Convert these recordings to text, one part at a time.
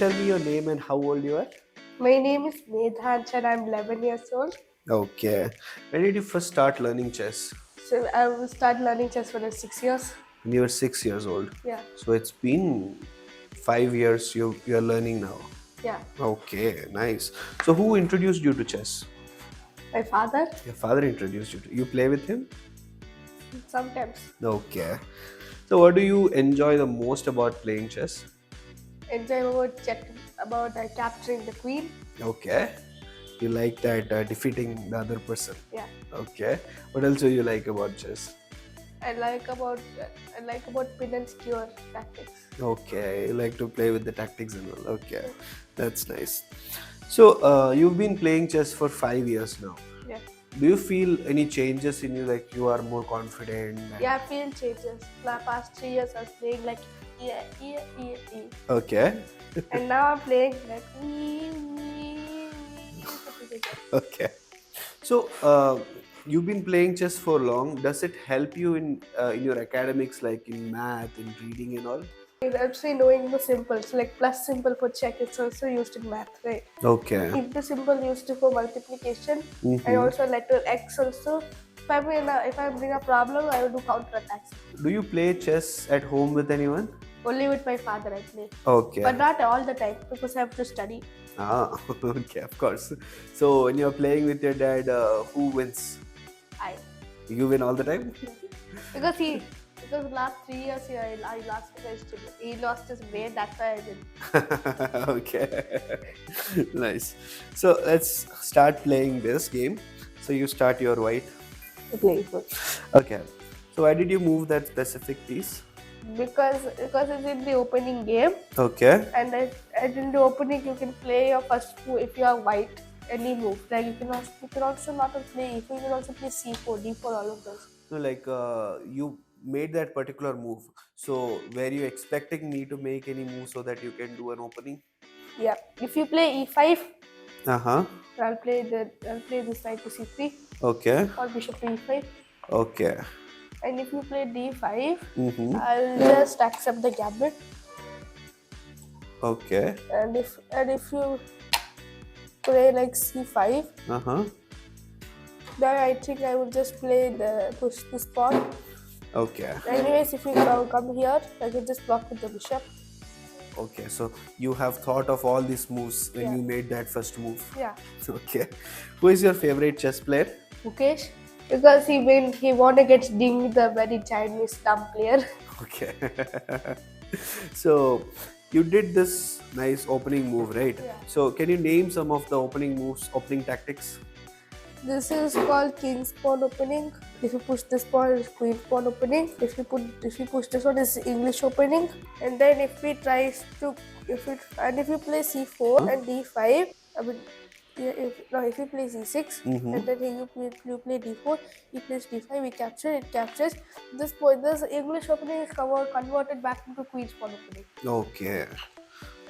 tell me your name and how old you are? My name is Medhansh and I'm 11 years old. Okay. When did you first start learning chess? So I will start learning chess when I'm 6 years. When you were 6 years old. Yeah, So it's been 5 years you're learning now. yeah. Okay, nice. So who introduced you to chess? My father, Your father introduced you to. You play with him? sometimes Okay. So what do you enjoy the most about playing chess? enjoy about capturing the queen. Okay. You like that defeating the other person. Yeah, Okay. What else do you like about chess? I like about I like about pin and skewer tactics. Okay. You like to play with the tactics and all. Okay. That's nice. So you've been playing chess for 5 years now. Yeah, Do you feel any changes in you, like you are more confident? yeah. I feel changes. The past 3 years I was playing like e. Okay. And now I'm playing like me. Okay. So you've been playing chess for long. Does it help you in your academics, like in math, in reading, and all? It helps me knowing the symbols, like plus symbol for check. It's also used in math, right? Okay. Into symbol used for multiplication, and Mm-hmm. also letter X also. If I'm in a problem, I will do counter attacks. Do you play chess at home with anyone? Only with my father I play, Okay. but not all the time because I have to study. Ah, okay, of course. So when you're playing with your dad, who wins? I You win all the time? because last 3 years I lost he lost his brain. That's why I did. Okay. Nice. So let's start playing this game. So you start your white. Play good. Okay. So why did you move that specific piece? Because it's in the opening game. Okay. And in the opening, you can play your first move if you are white. Any move, like you can also not play. If you can also play c4, d4, all of those. So like you made that particular move. So were you expecting me to make any move so that you can do an opening? Yeah. If you play e5, Uh-huh. I'll play this knight to c3 Okay. or bishop to e5. Okay. And if you play d5, Mm-hmm. I'll just accept the gambit. Okay. And if you play like c5, Uh-huh. then I think I will just play the push this pawn. Okay. Anyways, if you come here, I can just block with the bishop. Okay. So you have thought of all these moves when Yeah. you made that first move. Yeah. Okay. Who is your favorite chess player? Mukesh, because he won against Ding, the very Chinese dumb player. Okay. So you did this nice opening move, right? Yeah. So can you name some of the opening moves, opening tactics? This is called King's Pawn opening. If you push this pawn, it's Queen Pawn opening. If you push this one, it's English opening. And then if you play c4 and d5, I mean, yeah, if you play c6 Mm-hmm. and then you play d4, he plays d5, it captures. This English opening is converted back into Queen's Pawn opening. Okay.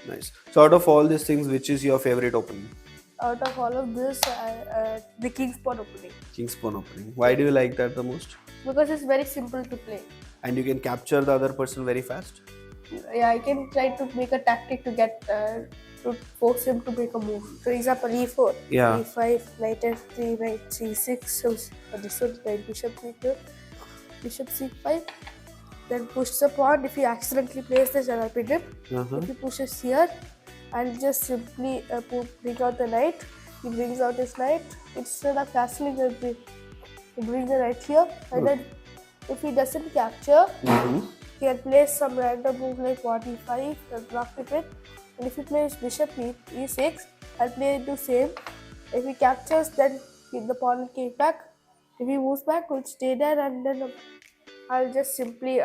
Nice. So out of all these things, which is your favorite opening? Out of all of this, the King's Pawn opening, King's Pawn opening. Why do you like that the most? because it's very simple to play. And you can capture the other person very fast? Yeah, I can try to make a tactic to get to force him to make a move. For example, e4, Yeah. e5, knight f3, knight c6. So this one, knight bishop c2, bishop c5. Then push the pawn. If he accidentally plays this, I'll pin him. Uh-huh. If he pushes here, I'll just simply bring out the knight. He brings out his knight. Instead of castling, he brings the knight here. And then if he doesn't capture, Mm-hmm. he can play some random move like pawn e5 and block with it. And if he plays bishop e6, I'll play the same. If he captures, then the pawn will came back. If he moves back, we'll stay there, and then I'll just simply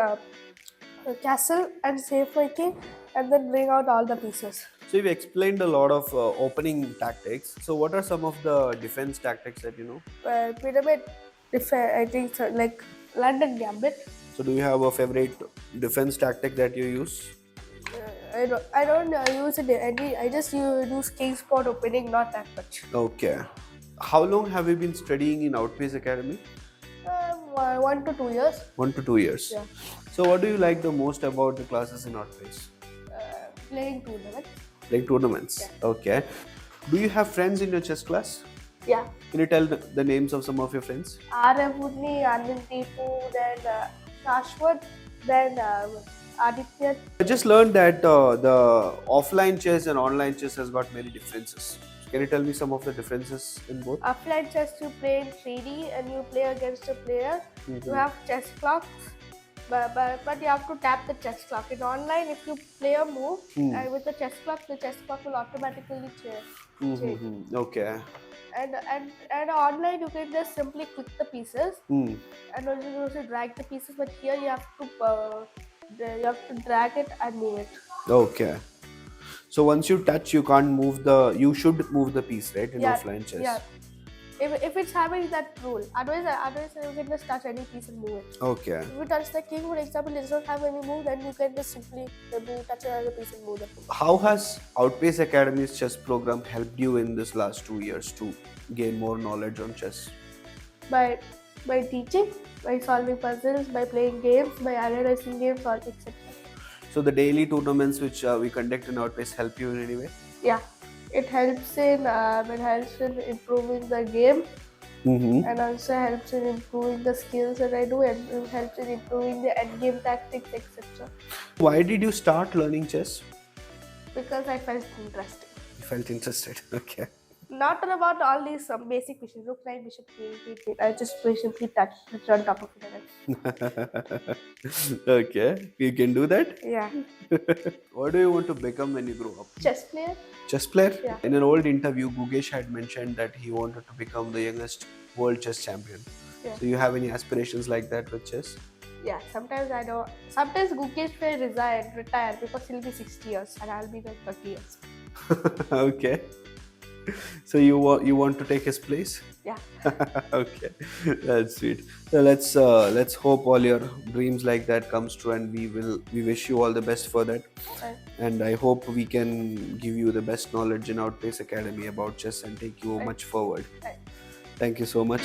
castle and save my king, and then bring out all the pieces. So you've explained a lot of opening tactics. So what are some of the defense tactics that you know? Pyramid, I think so, like London Gambit. So do you have a favorite defense tactic that you use? I don't use it any. I just use King's Pawn opening, not that much. Okay. How long have you been studying in Outpace Academy? 1 to 2 years. 1 to 2 years. Yeah. So what do you like the most about the classes in Outpace? Playing tournaments. Playing tournaments. Yeah. Okay. Do you have friends in your chess class? Yeah. Can you tell the names of some of your friends? Aravudni, Anand Deepu, then Shashwat, then Aditya. I just learned that the offline chess and online chess has got many differences. Can you tell me some of the differences in both? Offline chess you play in 3D and you play against a player. You have chess clocks, but you have to tap the chess clock. In online, if you play a move and with the chess clock will automatically change. Okay. And online you can just simply click the pieces Hmm. and also drag the pieces. But here you have to drag it and move it. Okay. So once you touch, you can't move the. You should move the piece, right? In Yeah, offline chess. yeah. If it's having that rule, otherwise you can just touch any piece and move it. Okay. If you touch the king, for example, it does not have any move, then you can just simply touch another piece and move the king. How has Outpace Academy's chess program helped you in this last 2 years to gain more knowledge on chess? By teaching, by solving puzzles, by playing games, by analyzing games, or etc. So the daily tournaments which we conduct in Outpace help you in any way? Yeah, it helps in improving the game, and also helps in improving the skills that I do, and it helps in improving the end game tactics, etc. Why did you start learning chess? Because I felt interesting. You felt interested. Okay. Not about all these basic missions. Look like bishop queen. I just patiently touch on top of it. Okay. You can do that? Yeah. What do you want to become when you grow up? Chess player? Chess player? Yeah. In an old interview, Gugesh had mentioned that he wanted to become the youngest world chess champion. Yeah. So you have any aspirations like that with chess? Yeah. Sometimes I don't. Sometimes Gukesh will retire because he'll be 60 years and I'll be like 30 years. Okay. So you want to take his place? Yeah. Okay, that's sweet. So let's hope all your dreams like that comes true, and we wish you all the best for that. And I hope we can give you the best knowledge in Outpace Academy about chess and take you much forward. Thank you so much.